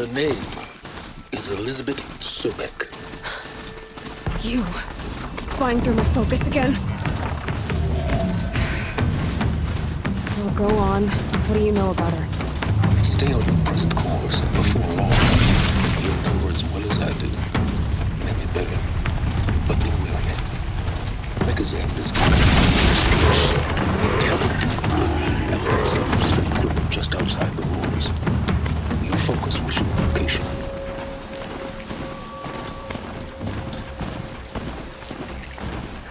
Her name is Elizabeth Sobek. You, spying through my focus again? Well, go on. What do you know about her? Stay on your present course, and before long, you'll know her as well as I do. Maybe better, but be wary. Maker's end is and that seems for equipment just outside the walls. You focus with your location.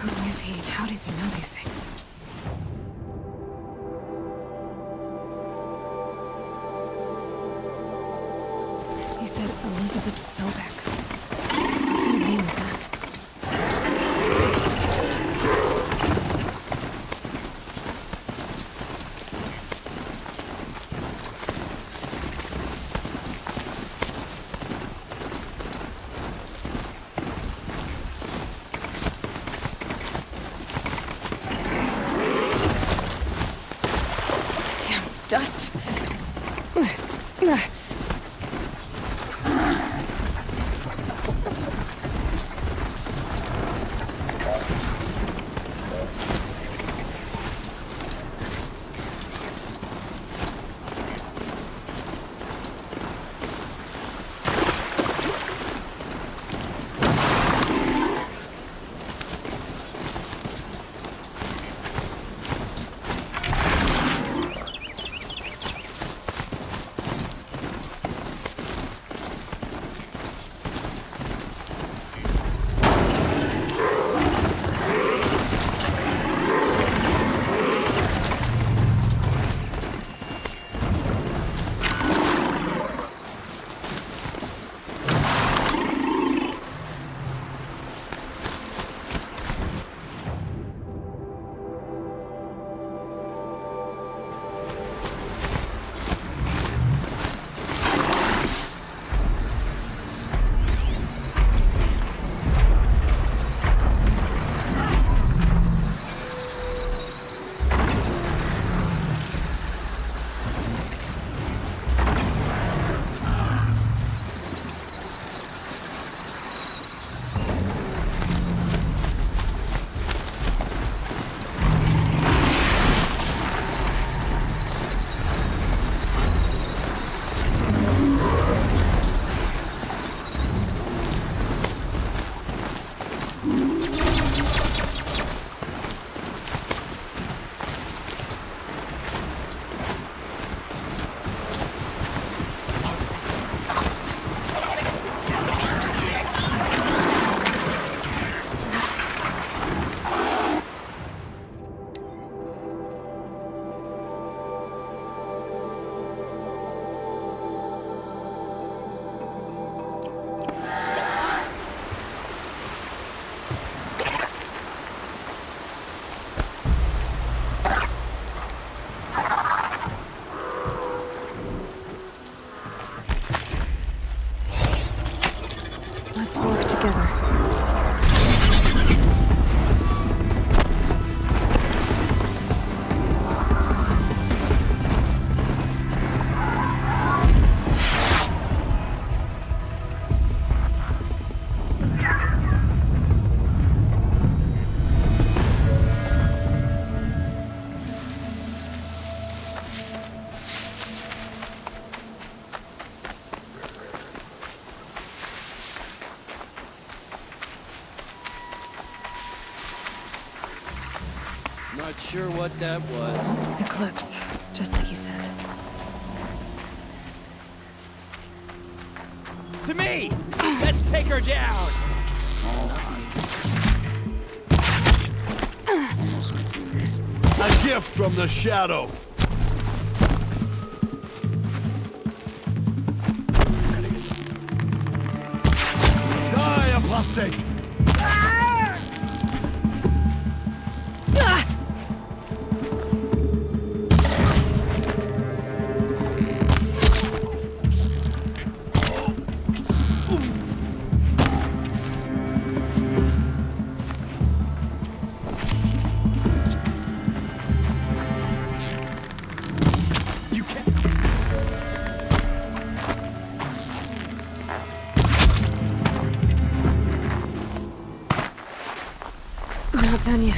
Who is he? How does he know these things? He said Elizabeth Sobek. What kind of name is that? Dust. Let's work together. Not sure what that was. Eclipse, just like he said. To me! Let's take her down! A gift from the shadow. Die, apostate! done yet.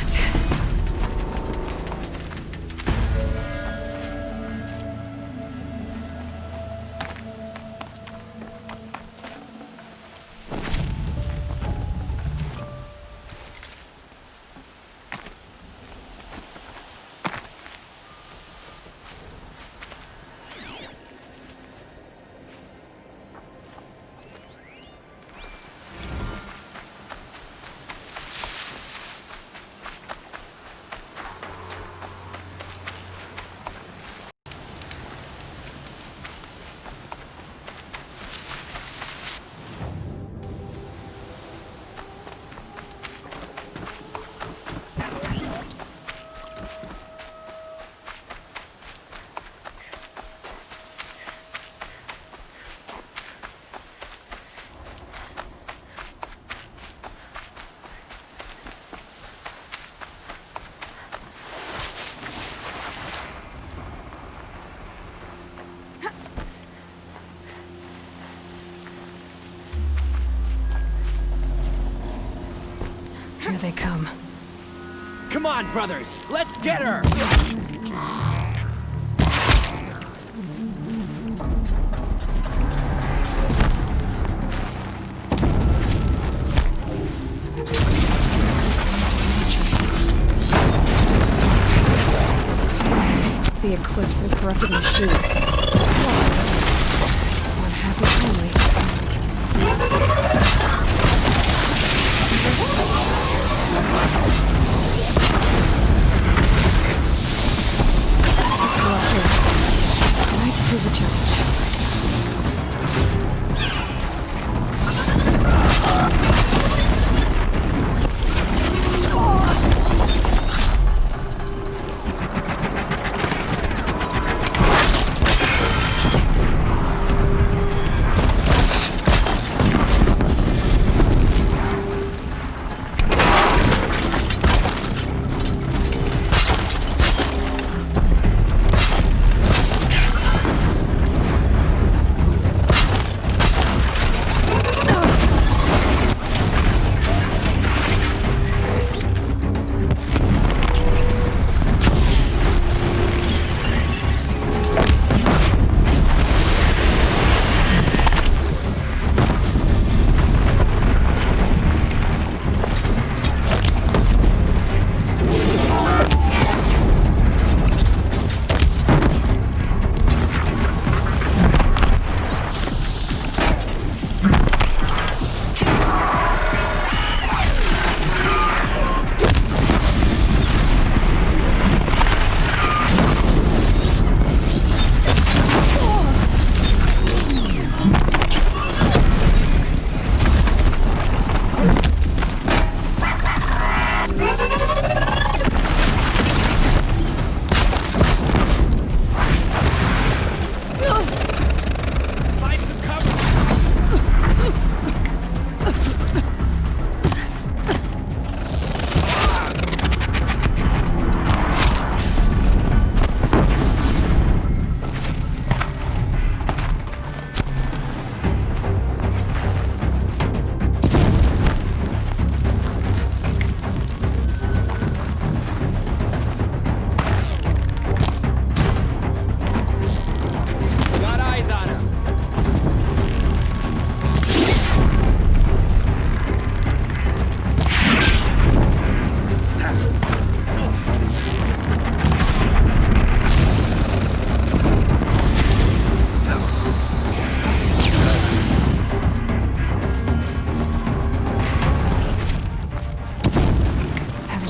Here they come. Come on, brothers, let's get her! The eclipse and corrupted machines. One happy family. Might prove a challenge.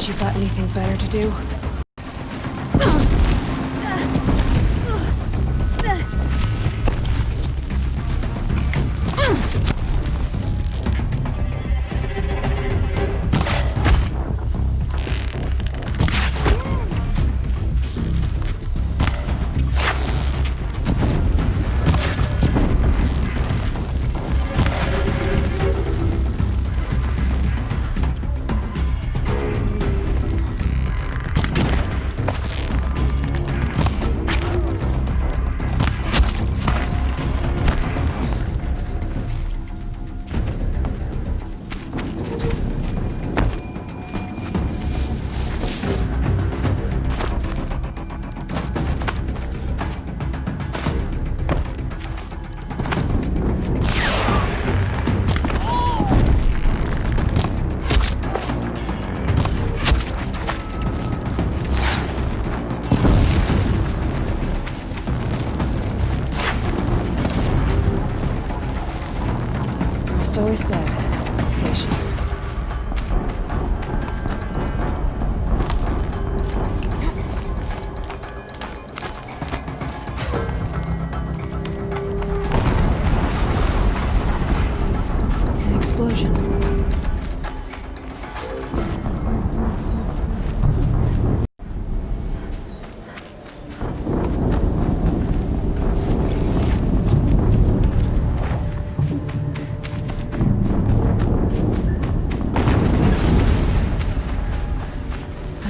You got anything better to do?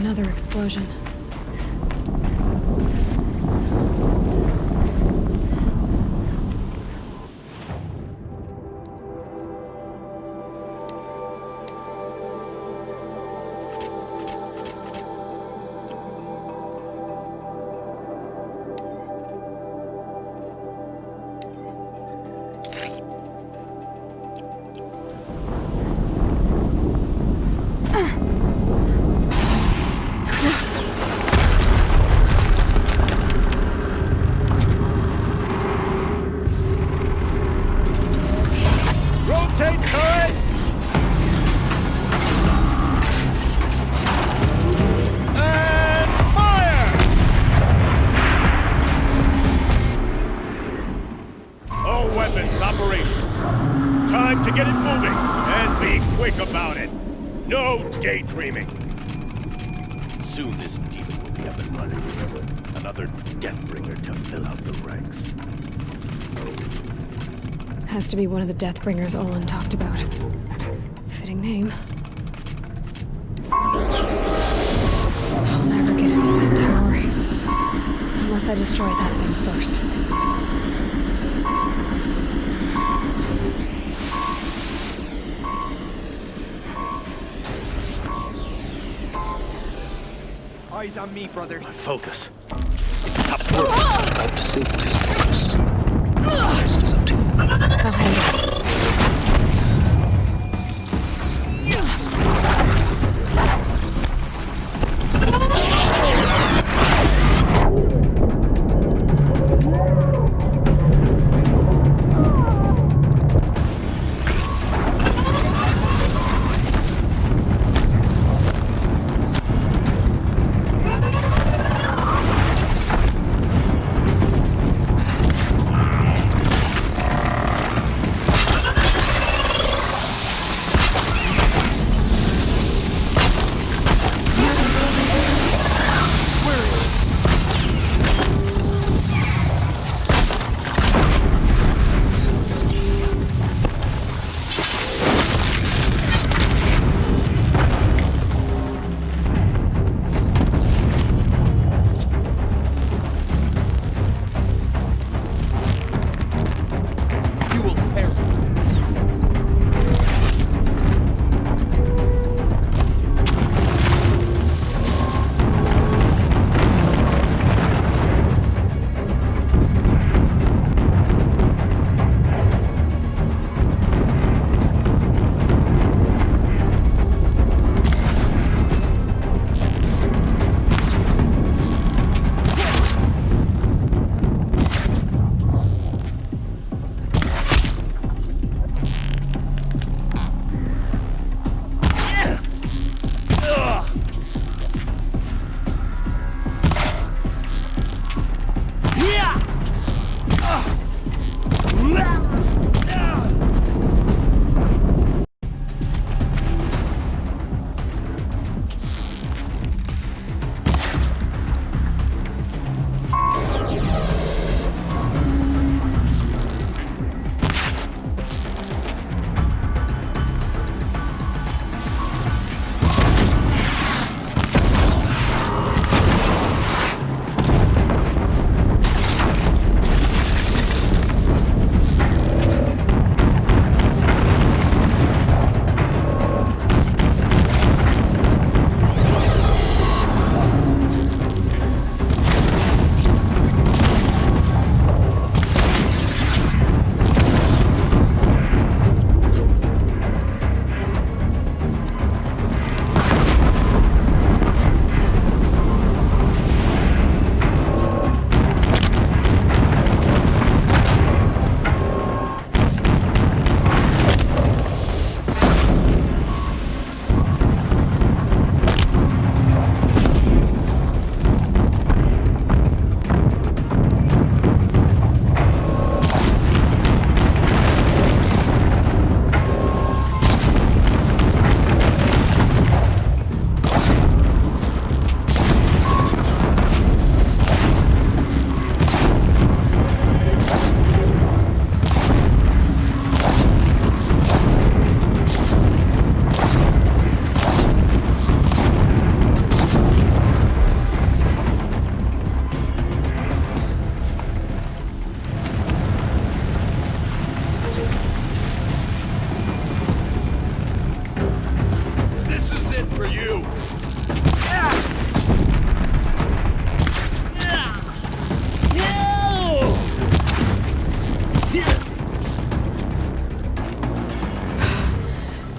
Another explosion. Rotate turret! And fire! All weapons operational. Time to get it moving, and be quick about it. No daydreaming. Soon this demon will be up and running. Another Deathbringer to fill out the ranks. Has to be one of the Deathbringers Olin talked about. Fitting name. I'll never get into that tower. Unless I destroy that thing first. Eyes on me, brothers. Focus. I disabled his focus. The rest is up to you. I'll handle it.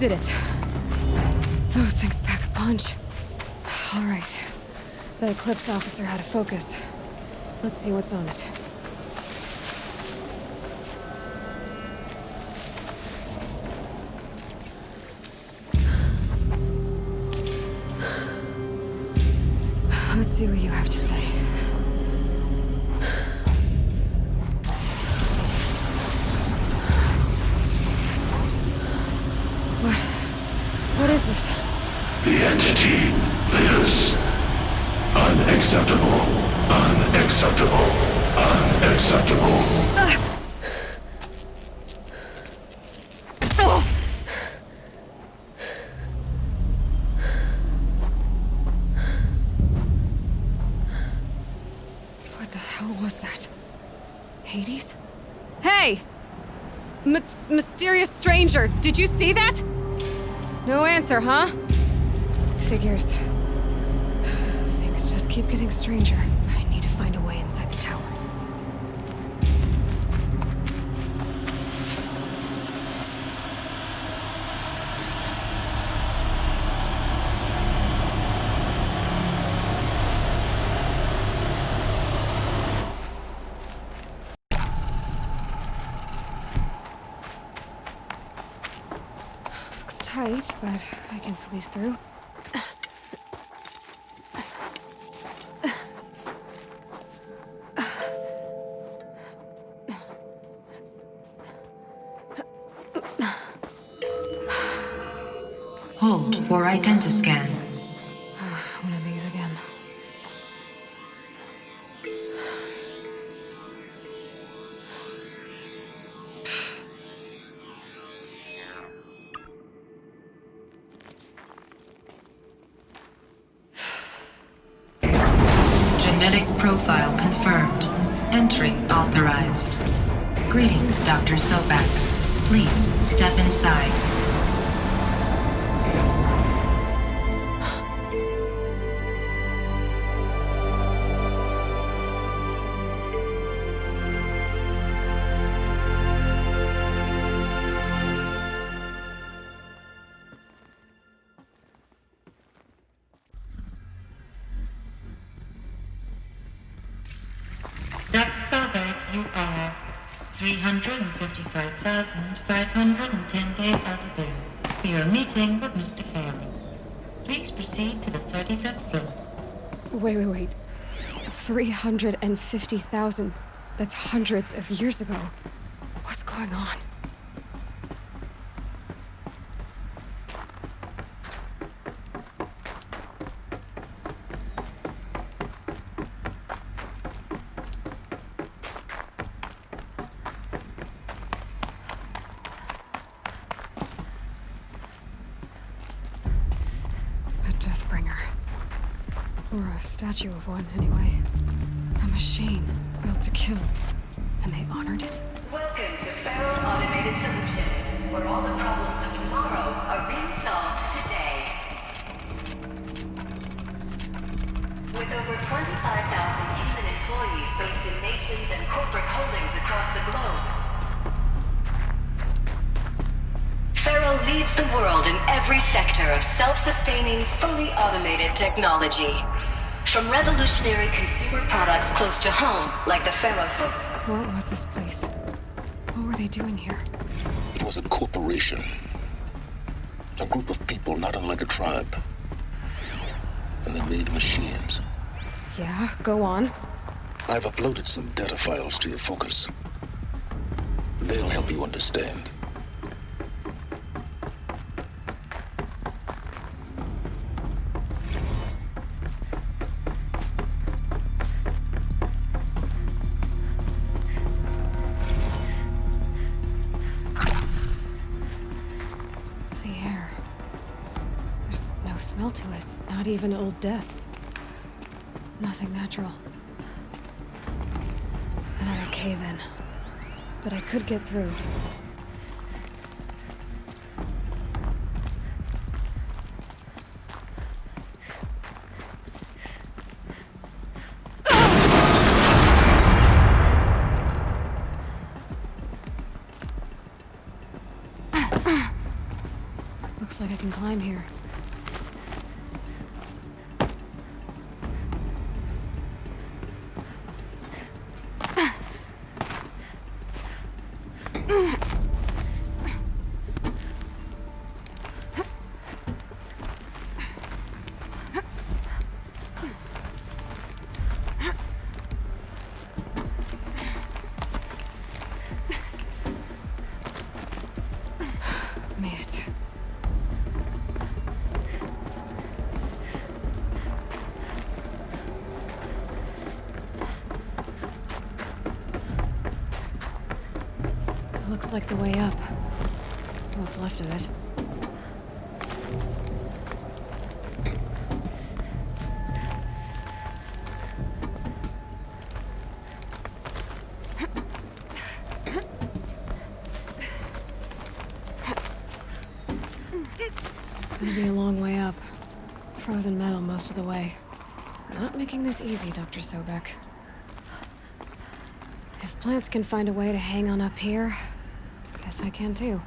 did it. Those things pack a punch. All right. The Eclipse officer had a focus. Let's see what's on it. Let's see what you have to say. What is this? The entity lives. Unacceptable. Unacceptable. Unacceptable. What the hell was that? Hades? Hey! Mysterious stranger, did you see that? No answer, huh? Figures. Things just keep getting stranger. I need to find a way inside the tower. Looks tight, but I can squeeze through. Hold for identiscan. One of these again. Genetic profile confirmed. Entry authorized. Greetings, Dr. Sobak. Please step inside. Dr. Sobek, you are 355,510 days overdue for your meeting with Mr. Farley. Please proceed to the 35th floor. Wait. 350,000. That's hundreds of years ago. What's going on? Or a statue of one, anyway. A machine built to kill. And they honored it? Welcome to Feral Automated Solutions, where all the problems of tomorrow are being solved today. With over 25,000 human employees based in nations and corporate holdings across the globe, Feral leads the world in every sector of self-sustaining, fully automated technology. From revolutionary consumer products close to home, like the Feral. What was this place? What were they doing here? It was a corporation. A group of people not unlike a tribe. And they made machines. Yeah, go on. I've uploaded some data files to your focus. They'll help you understand. Smell to it. Not even Old Death. Nothing natural. Another cave-in. But I could get through. like I can climb here. Made it. Looks like the way up. What's left of it. Gonna be a long way up. Frozen metal most of the way. Not making this easy, Dr. Sobek. If plants can find a way to hang on up here, guess I can too.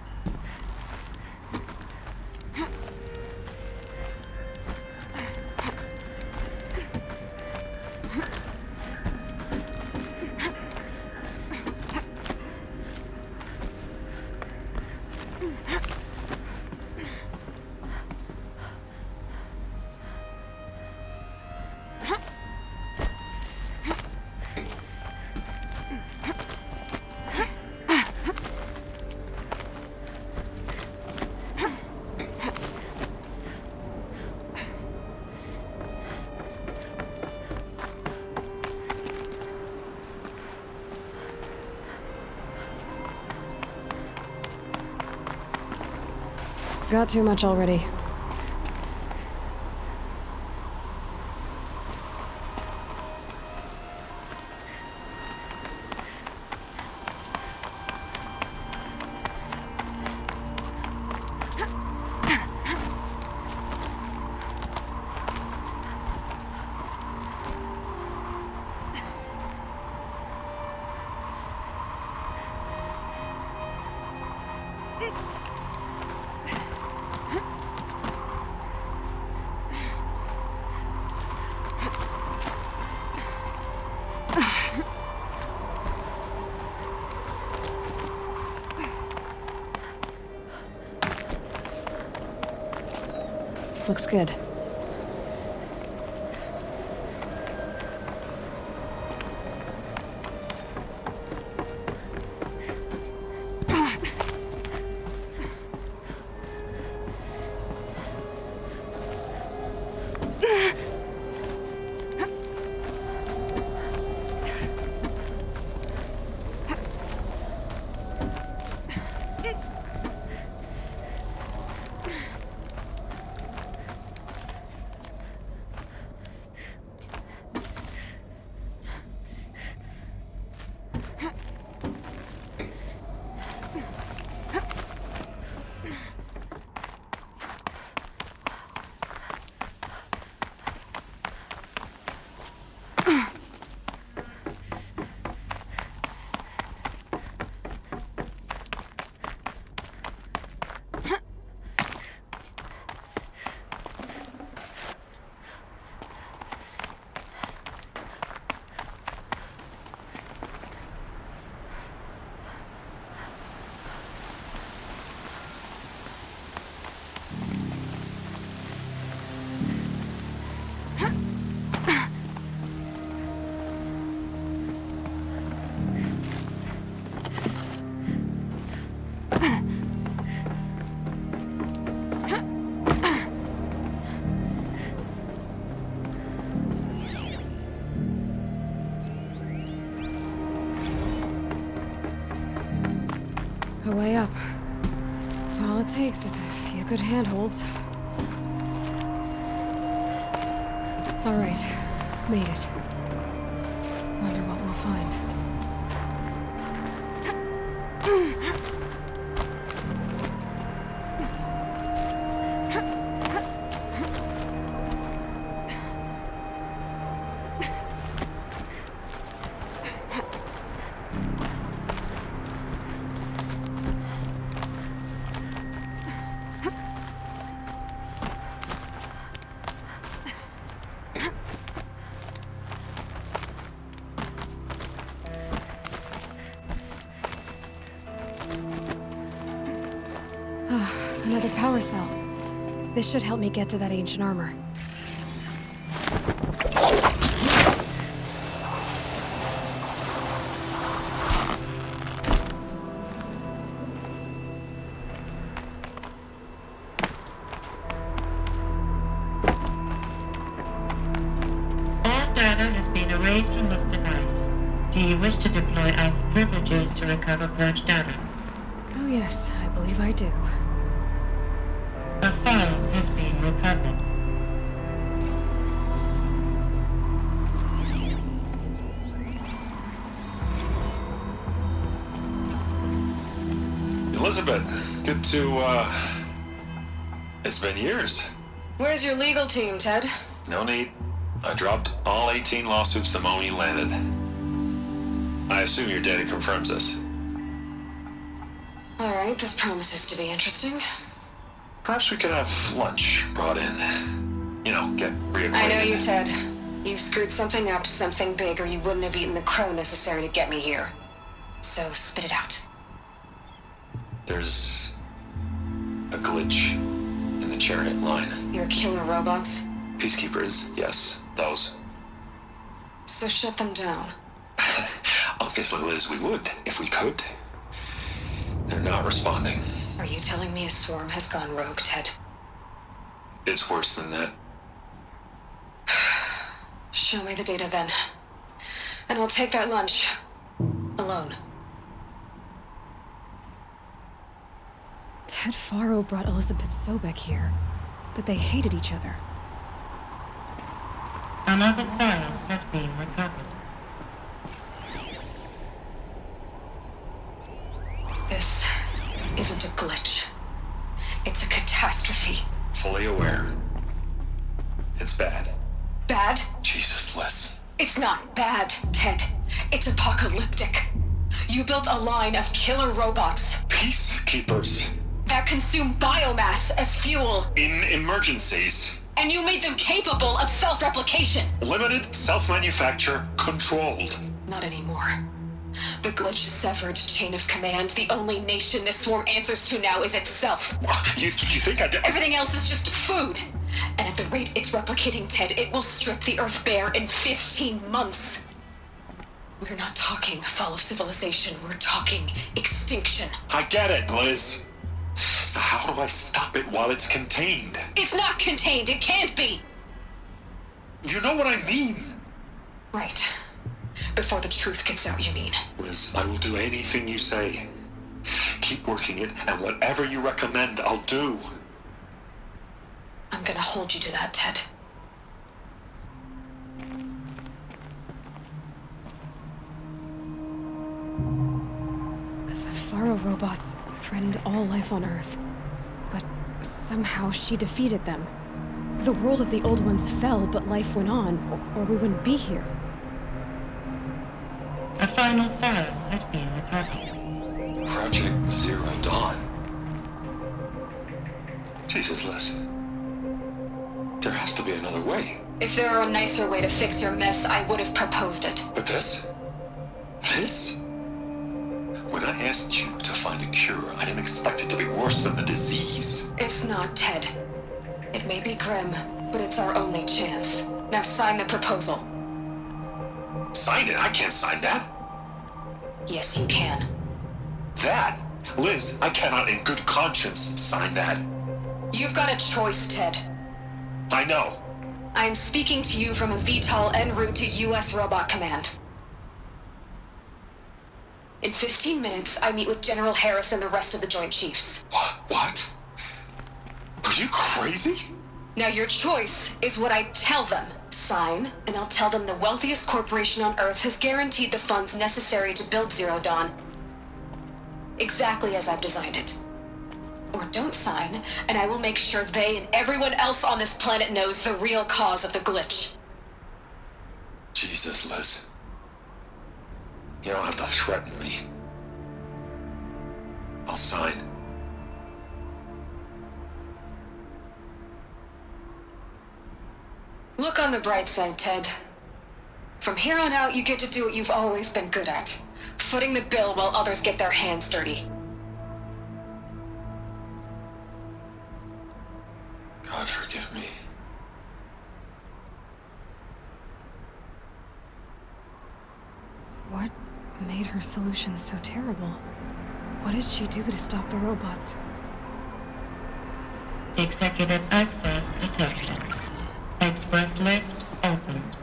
Got too much already. Looks good. A way up. All it takes is a few good handholds. All right, made it. Wonder what we'll find. another power cell. This should help me get to that ancient armor. All data has been erased from this device. Do you wish to deploy Alpha privileges to recover purged data? Oh yes, I believe I do. A file has been recovered. Elizabeth, good to, it's been years. Where's your legal team, Ted? No need. I dropped all 18 lawsuits the moment you landed. I assume your data confirms this. Alright, this promises to be interesting. Perhaps we could have lunch brought in. You know, get reacquainted. I know you, Ted. You screwed something up, something big, or you wouldn't have eaten the crow necessary to get me here. So, spit it out. There's a glitch in the chariot line. Your killer robots? Peacekeepers, yes, those. So shut them down. Obviously, Liz, we would, if we could. They're not responding. Are you telling me a swarm has gone rogue, Ted? It's worse than that. Show me the data then. And I'll take that lunch. Alone. Ted Faro brought Elizabeth Sobek here, but they hated each other. Another file has been recovered. This isn't a glitch. It's a catastrophe. Fully aware. It's bad. Bad? Jesus, Liz. It's not bad, Ted. It's apocalyptic. You built a line of killer robots Peacekeepers. that consume biomass as fuel, In emergencies. and you made them capable of self-replication. Limited, self-manufacture, controlled. Not anymore. The glitch severed chain of command. The only nation this swarm answers to now is itself. You think I did? Everything else is just food. And at the rate it's replicating, Ted, it will strip the Earth bare in 15 months. We're not talking fall of civilization. We're talking extinction. I get it, Liz. So how do I stop it while it's contained? It's not contained. It can't be. You know what I mean. Right. Before the truth gets out, you mean? Liz, I will do anything you say. Keep working it, and whatever you recommend, I'll do. I'm gonna hold you to that, Ted. The Faro robots threatened all life on Earth, but somehow she defeated them. The world of the old ones fell, but life went on, or we wouldn't be here. A final file has been recovered. Project Zero Dawn. Jesus, Liz. There has to be another way. If there were a nicer way to fix your mess, I would have proposed it. But this? This? When I asked you to find a cure, I didn't expect it to be worse than the disease. It's not, Ted. It may be grim, but it's our only chance. Now sign the proposal. Sign it? I can't sign that. Yes, you can. That? Liz, I cannot in good conscience sign that. You've got a choice, Ted. I know. I am speaking to you from a VTOL en route to U.S. Robot Command. In 15 minutes, I meet with General Harris and the rest of the Joint Chiefs. What? Are you crazy? Now your choice is what I tell them. Sign, and I'll tell them the wealthiest corporation on Earth has guaranteed the funds necessary to build Zero Dawn. Exactly as I've designed it. Or don't sign, and I will make sure they and everyone else on this planet knows the real cause of the glitch. Jesus, Liz. You don't have to threaten me. I'll sign. Look on the bright side, Ted. From here on out, you get to do what you've always been good at. Footing the bill while others get their hands dirty. What made her solution so terrible? What did she do to stop the robots? Executive access detected. Express lift opened.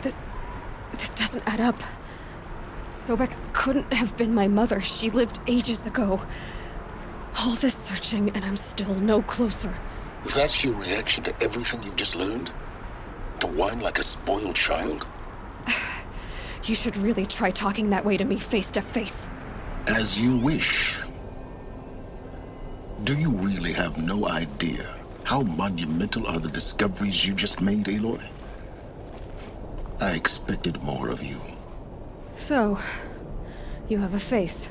This doesn't add up. Sobek couldn't have been my mother. She lived ages ago. All this searching, and I'm still no closer. That's your reaction to everything you've just learned? To whine like a spoiled child? You should really try talking that way to me face to face. As you wish. Do you really have no idea how monumental are the discoveries you just made, Aloy? I expected more of you. So, you have a face.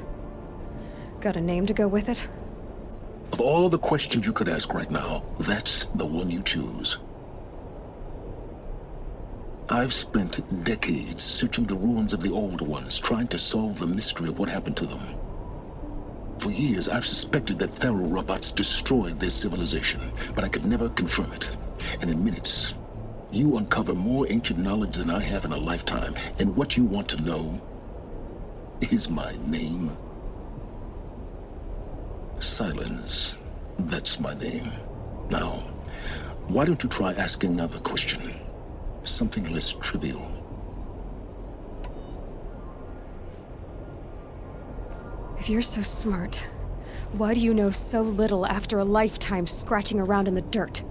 Got a name to go with it? Of all the questions you could ask right now, that's the one you choose. I've spent decades searching the ruins of the old ones, trying to solve the mystery of what happened to them. For years, I've suspected that feral robots destroyed their civilization, but I could never confirm it. And in minutes, you uncover more ancient knowledge than I have in a lifetime, and what you want to know is my name. Silence. That's my name. Now, why don't you try asking another question? Something less trivial. If you're so smart, why do you know so little after a lifetime scratching around in the dirt?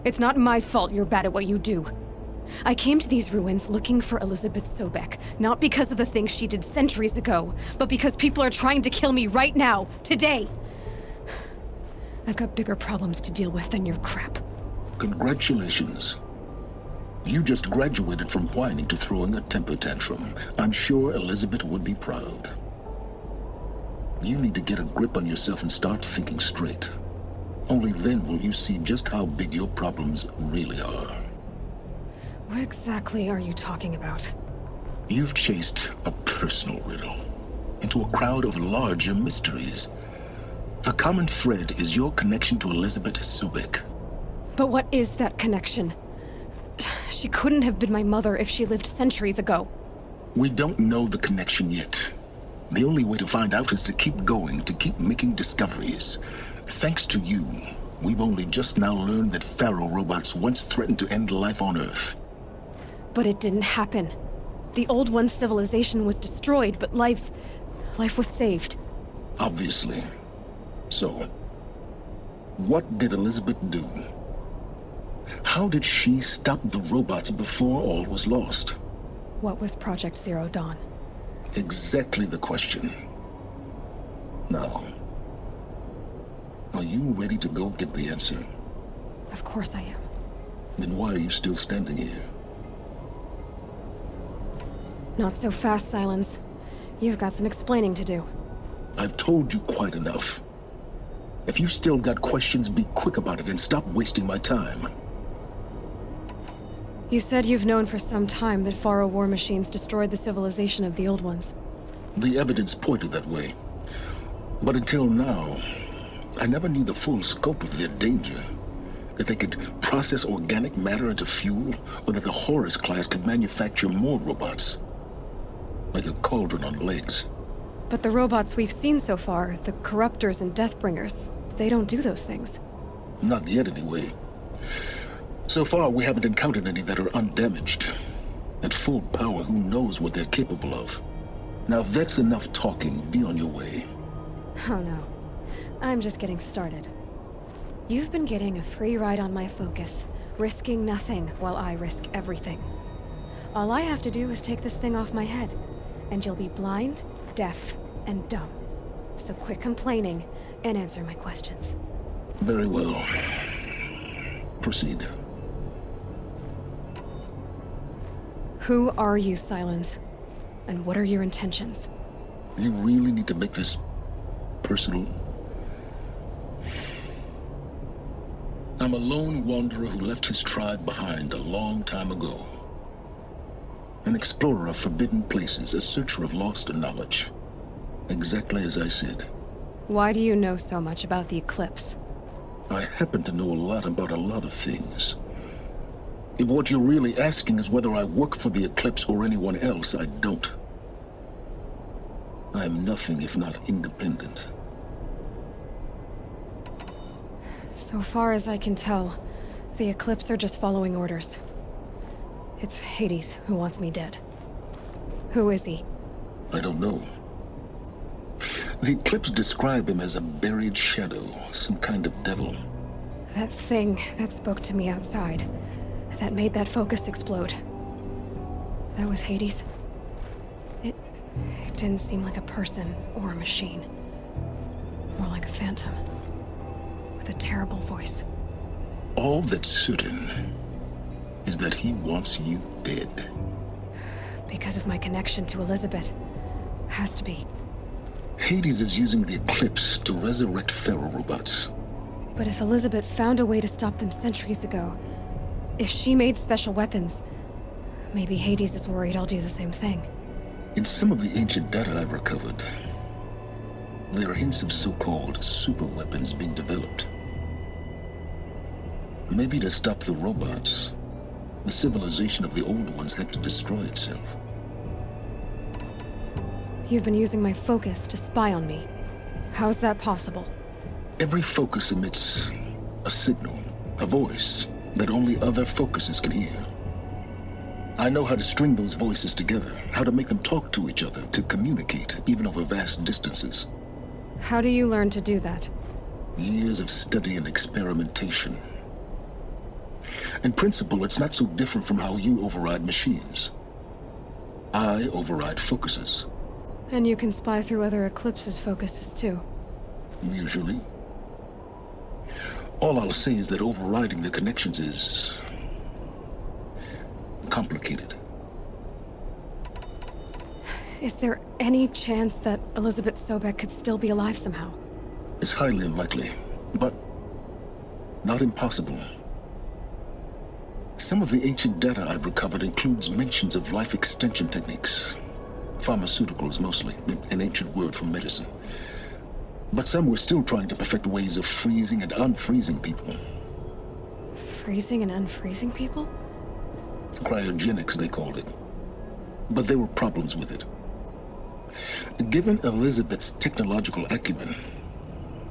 It's not my fault you're bad at what you do. I came to these ruins looking for Elizabeth Sobek, not because of the things she did centuries ago, but because people are trying to kill me right now, today. I've got bigger problems to deal with than your crap. Congratulations. You just graduated from whining to throwing a temper tantrum. I'm sure Elizabeth would be proud. You need to get a grip on yourself and start thinking straight. Only then will you see just how big your problems really are. What exactly are you talking about? You've chased a personal riddle into a crowd of larger mysteries. The common thread is your connection to Elizabeth Sobek. But what is that connection? She couldn't have been my mother if she lived centuries ago. We don't know the connection yet. The only way to find out is to keep going, to keep making discoveries. Thanks to you, we've only just now learned that feral robots once threatened to end life on Earth. But it didn't happen. The old one's civilization was destroyed, but life was saved. Obviously. So, what did Elizabeth do? How did she stop the robots before all was lost? What was Project Zero Dawn? Exactly the question. Now, are you ready to go get the answer? Of course I am. Then why are you still standing here? Not so fast, Silence. You've got some explaining to do. I've told you quite enough. If you still got questions, be quick about it and stop wasting my time. You said you've known for some time that Faro war machines destroyed the civilization of the old ones. The evidence pointed that way. But until now, I never knew the full scope of their danger. That they could process organic matter into fuel, or that the Horus class could manufacture more robots. Like a cauldron on legs. But the robots we've seen so far, the Corruptors and Deathbringers, they don't do those things. Not yet, anyway. So far, we haven't encountered any that are undamaged. At full power, who knows what they're capable of? Now, if that's enough talking, be on your way. Oh no. I'm just getting started. You've been getting a free ride on my focus, risking nothing while I risk everything. All I have to do is take this thing off my head, and you'll be blind, deaf, and dumb. So quit complaining and answer my questions. Very well. Proceed. Who are you, Silence? And what are your intentions? You really need to make this personal? I'm a lone wanderer who left his tribe behind a long time ago. An explorer of forbidden places, a searcher of lost knowledge. Exactly as I said. Why do you know so much about the eclipse? I happen to know a lot about a lot of things. If what you're really asking is whether I work for the Eclipse or anyone else, I don't. I am nothing if not independent. So far as I can tell, the Eclipse are just following orders. It's Hades who wants me dead. Who is he? I don't know. The Eclipse describe him as a buried shadow, some kind of devil. That thing that spoke to me outside, that made that focus explode. That was Hades? It didn't seem like a person or a machine. More like a phantom. With a terrible voice. All that's certain is that he wants you dead. Because of my connection to Elizabeth. Has to be. Hades is using the Eclipse to resurrect ferro-robots. But if Elizabeth found a way to stop them centuries ago, if she made special weapons, maybe Hades is worried I'll do the same thing. In some of the ancient data I've recovered, there are hints of so-called super weapons being developed. Maybe to stop the robots, the civilization of the older ones had to destroy itself. You've been using my focus to spy on me. How's that possible? Every focus emits a signal, a voice, that only other focuses can hear. I know how to string those voices together, how to make them talk to each other, to communicate, even over vast distances. How do you learn to do that? Years of study and experimentation. In principle, it's not so different from how you override machines. I override focuses. And you can spy through other Eclipse's focuses too. Usually. All I'll say is that overriding the connections is complicated. Is there any chance that Elizabeth Sobek could still be alive somehow? It's highly unlikely, but not impossible. Some of the ancient data I've recovered includes mentions of life extension techniques. Pharmaceuticals, mostly, an ancient word for medicine. But some were still trying to perfect ways of freezing and unfreezing people. Freezing and unfreezing people? Cryogenics, they called it. But there were problems with it. Given Elizabeth's technological acumen,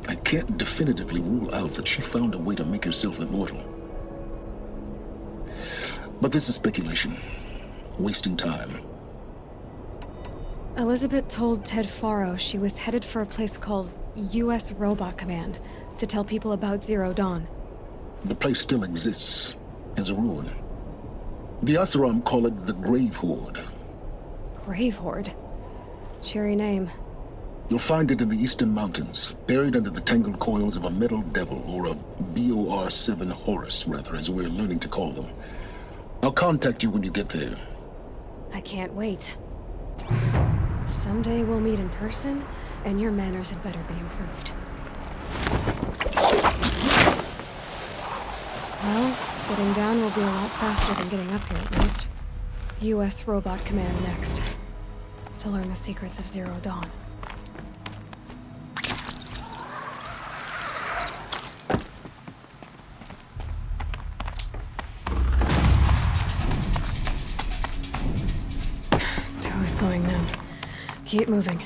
I can't definitively rule out that she found a way to make herself immortal. But this is speculation. Wasting time. Elizabeth told Ted Faro she was headed for a place called U.S. Robot Command to tell people about Zero Dawn. The place still exists, as a ruin. The Asuram call it the Grave Horde. Grave Horde? Cheery name. You'll find it in the Eastern Mountains, buried under the tangled coils of a metal devil, or a BOR-7 Horus, rather, as we're learning to call them. I'll contact you when you get there. I can't wait. Someday we'll meet in person, and your manners had better be improved. Well, getting down will be a lot faster than getting up here, at least. U.S. Robot Command next. To learn the secrets of Zero Dawn. Toe's going now. Keep moving.